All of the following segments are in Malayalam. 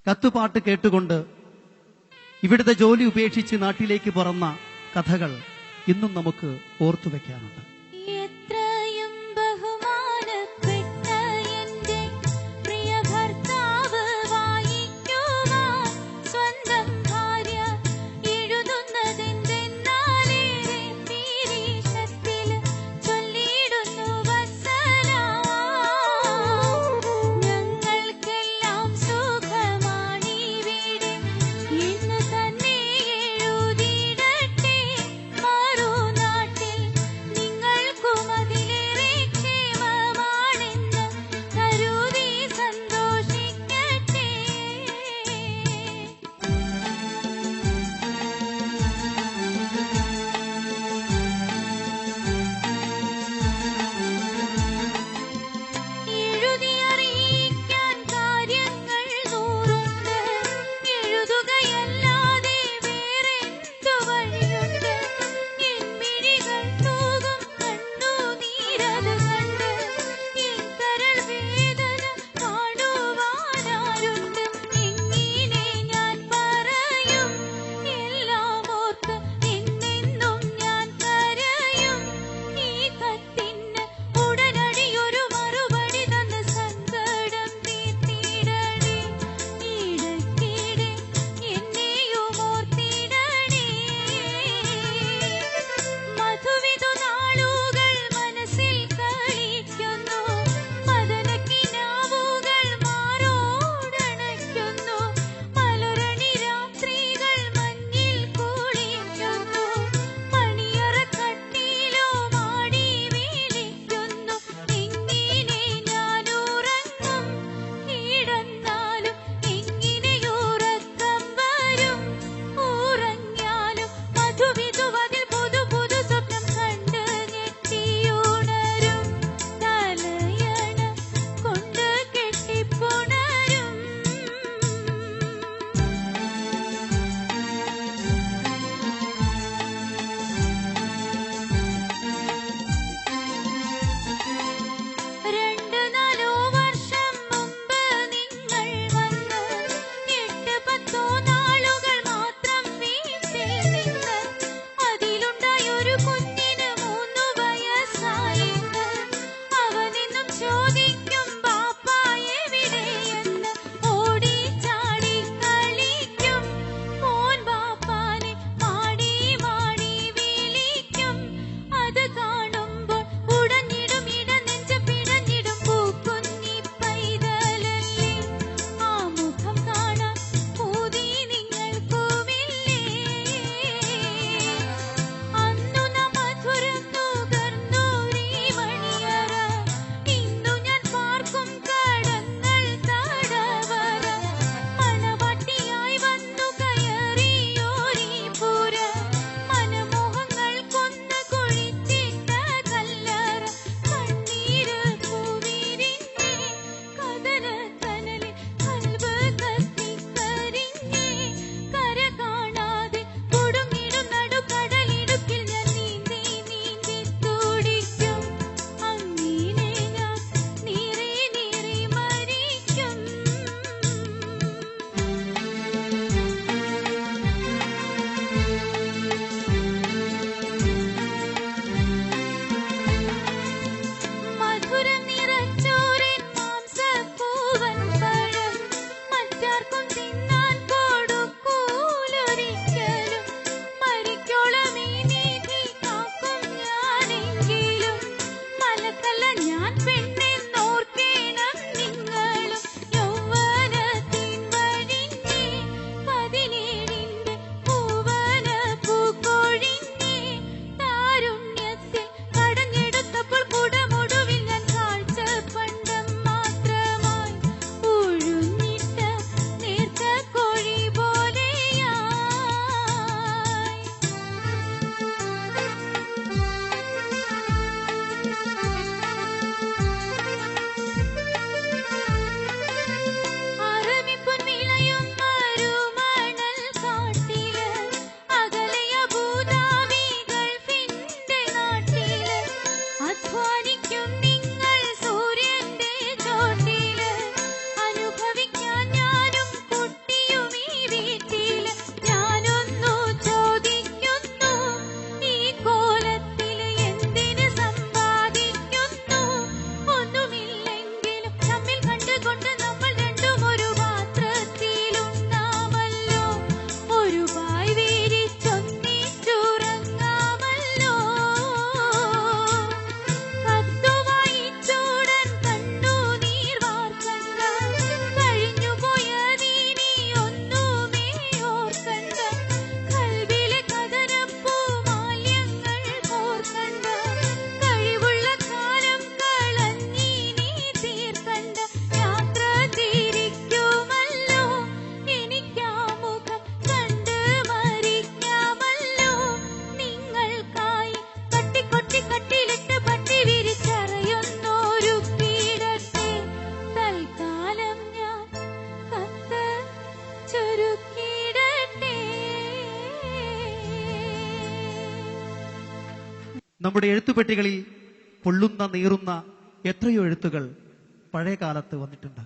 കത്തുപാട്ട് കേട്ടുകൊണ്ട് ഇവിടുത്തെ ജോലി ഉപേക്ഷിച്ച് നാട്ടിലേക്ക് പറന്ന കഥകൾ ഇന്നും നമുക്ക് ഓർത്തുവെക്കാനുണ്ട്. നിങ്ങൾ നമ്മുടെ എഴുത്തുപെട്ടികളിൽ പൊള്ളുന്ന നീറുന്ന എത്രയോ എഴുത്തുകൾ പഴയ കാലത്ത് വന്നിട്ടുണ്ട്.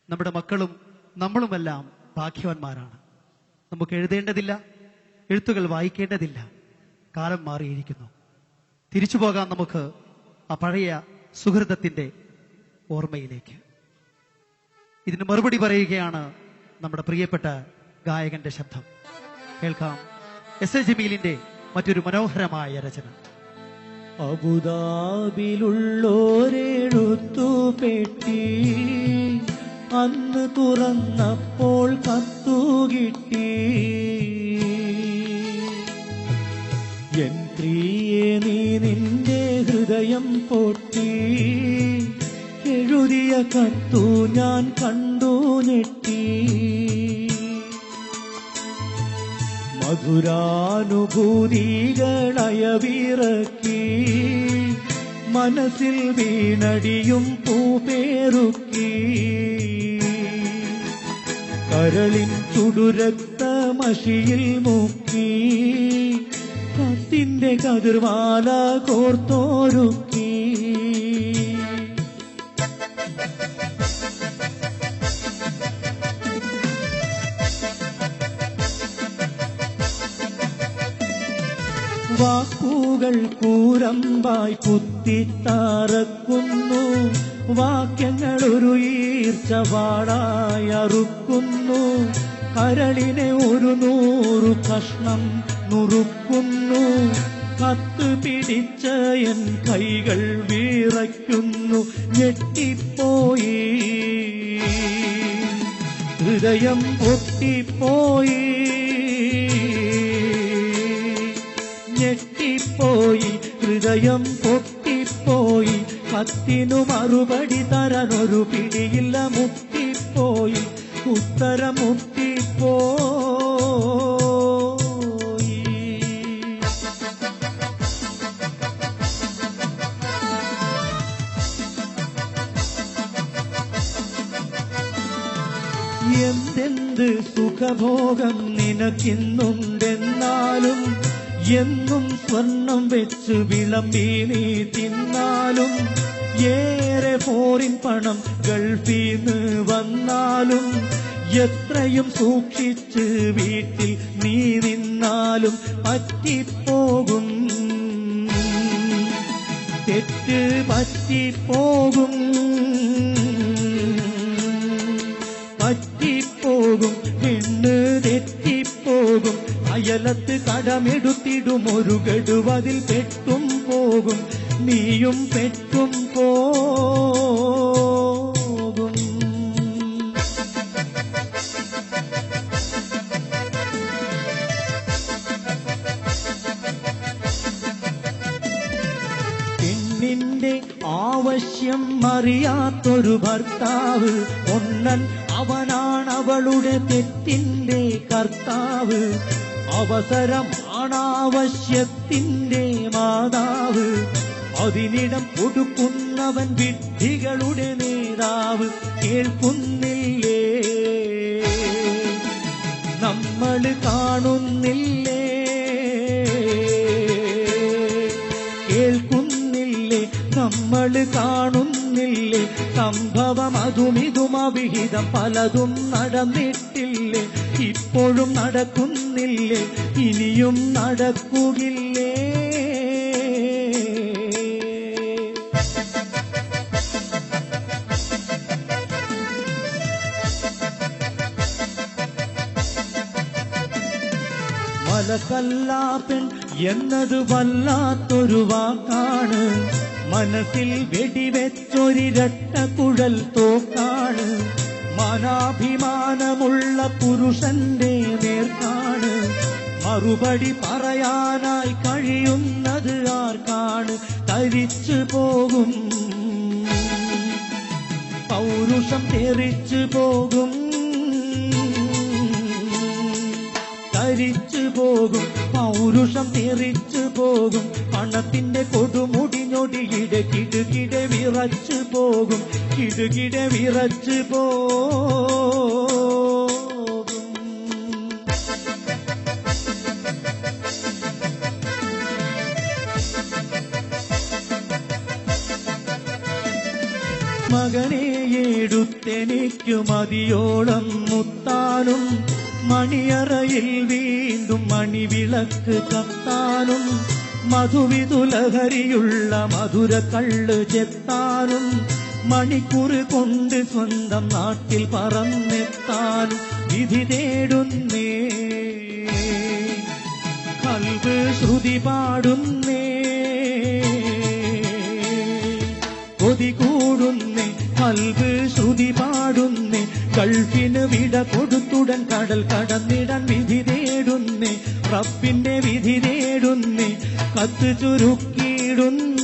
നമ്മുടെ മക്കളും നമ്മളുമെല്ലാം ഭാഗ്യവാന്മാരാണ്. നമുക്ക് എഴുതേണ്ടതില്ല, എഴുത്തുകൾ വായിക്കേണ്ടതില്ല. കാലം മാറിയിരിക്കുന്നു. തിരിച്ചു പോകാം നമുക്ക് ആ പഴയ സുഹൃതത്തിന്റെ ഓർമ്മയിലേക്ക്. ഇതിന് മറുപടി പറയുകയാണ് നമ്മുടെ പ്രിയപ്പെട്ട ഗായകന്റെ ശബ്ദം. കേൾക്കാം എസ് എ ജമീലിന്റെ മറ്റൊരു മനോഹരമായ രചന. അബുദാബിലുള്ളോരെഴുത്തുപെട്ടി അന്ന് തുറന്നപ്പോൾ കത്തുകിട്ടി. എൻ പ്രിയേ നീ നിന്റെ ഹൃദയം പൊട്ടി, എഴുതിയ കത്തു ഞാൻ കണ്ടു ഞെട്ടി. മധുരാനുഭൂതികളയവിറക്കി, മനസ്സിൽ വീണടിയും പൂപേറുക്കി. കരളിൻ ചുടുരക്തമഷിയിൽ മുക്കി, കത്തിന്റെ കതിർവാല കോർത്തോരുക്കി. വാക്കുകൾ കൂരമ്പായി കുത്തിത്താറക്കുന്നു, വാക്യങ്ങളൊരു ഈർച്ചവാടായി അറുക്കുന്നു. കരളിനെ ഒരു 100 കഷ്ണം നുറുക്കുന്നു. കത്ത് പിടിച്ച എൻ കൈകൾ വിറയ്ക്കുന്നു. ഞെട്ടിപ്പോയി, ഹൃദയം പൊട്ടിപ്പോയി. ഞെട്ടിപ്പോയി, ഹൃദയം പൊട്ടിപ്പോയി. കത്തിനു മറുപടി തരാനൊരു പിടിയില്ല. മുട്ടിപ്പോയി, ഉത്തരം മുട്ടിപ്പോയി. എന്തെന്ത് സുഖഭോഗം നിനക്കിന്നുണ്ടെന്നാലും, എന്നും സ്വർണം വെച്ച് വിളമ്പി നീ തിന്നാലും, ഏറെ ഫോറിൻ പണം ഗൾഫീന്ന് വന്നാലും, എത്രയും സൂക്ഷിച്ച് വീട്ടിൽ നീ നിന്നാലും പറ്റിപ്പോകും, തെറ്റ് പറ്റിപ്പോകും, പറ്റിപ്പോകും, പെണ്ണ് തെറ്റിപ്പോകും. അയലത്ത് കടമെടുത്തിടും ഒരു ഗഡുവതിൽ പെട്ടും പോകും, നീയും പെട്ടും പോകും. പെണ്ണിന്റെ ആവശ്യം അറിയാത്തൊരു ഭർത്താവ്, പൊന്നൻ അവനാണവളുടെ തെറ്റിന്റെ കർത്താവ്. അവസരമാണാവശ്യത്തിന്റെ മാതാവ്, അതിനിടം കൊടുക്കുന്നവൻ വിഡ്ഢികളുടെ നേതാവ്. കേൾക്കുന്നില്ലേ, നമ്മൾ കാണുന്നില്ലേ, കേൾക്കുന്നില്ലേ, നമ്മൾ കാണുന്നില്ലേ. സംഭവം അതുമിതും അവിഹിതം പലതും നടന്നിട്ടില്ലേ, ഇപ്പോഴും നടക്കുന്നില്ലേ, ഇനിയും നടക്കുകില്ലേ. മലക്കല്ലാപ്പൻ എന്നത് വല്ലാത്തൊരു വാക്കാണ്, മനസ്സിൽ വെടിവെച്ചൊരിരട്ട കുഴൽ തോക്കാണ്. മാനാഭിമാനമുള്ള പുരുഷന്റെ നേർക്കാണ്, മറുപടി പറയാനായി കഴിയുന്നത് ആർക്കാണ്. തരിച്ചു പോകും, പൗരുഷം തെറിച്ചു പോകും, തരിച്ചു പോകും, പൗരുഷം തെറിച്ചു പോകും. പണത്തിന്റെ കൊടുമുടിഞ്ഞൊടിയിടെ കിടുകിടെ വിറച്ചു പോകും, കിടുകിടെ വിറച്ചു പോകും. മകനെ എടുത്തെനിക്കു മതിയോളം മുത്താനും മണിയറയിൽ വീണ്ടും മണിവിളക്ക് കത്താനും മധുവിതുലഹരിയുള്ള മധുര കള്ള് ചെത്താനും മണിക്കൂറ് കൊണ്ട് സ്വന്തം നാട്ടിൽ പറന്നെത്താനും വിധി തേടുന്നേ കൽബ് ശ്രുതി പാടുന്നേ കൊതി കൂടുന്നേ കൽബ് ശ്രുതി പാടുന്നേ ഗൾഫിന് വിട കൊടുത്തുടൻ കടൽ കടന്നിടാൻ വിധി തേടുന്നേ റബ്ബിന്റെ വിധി തേടുന്നേ കത്ത് ചുരുക്കിയിടുന്നേ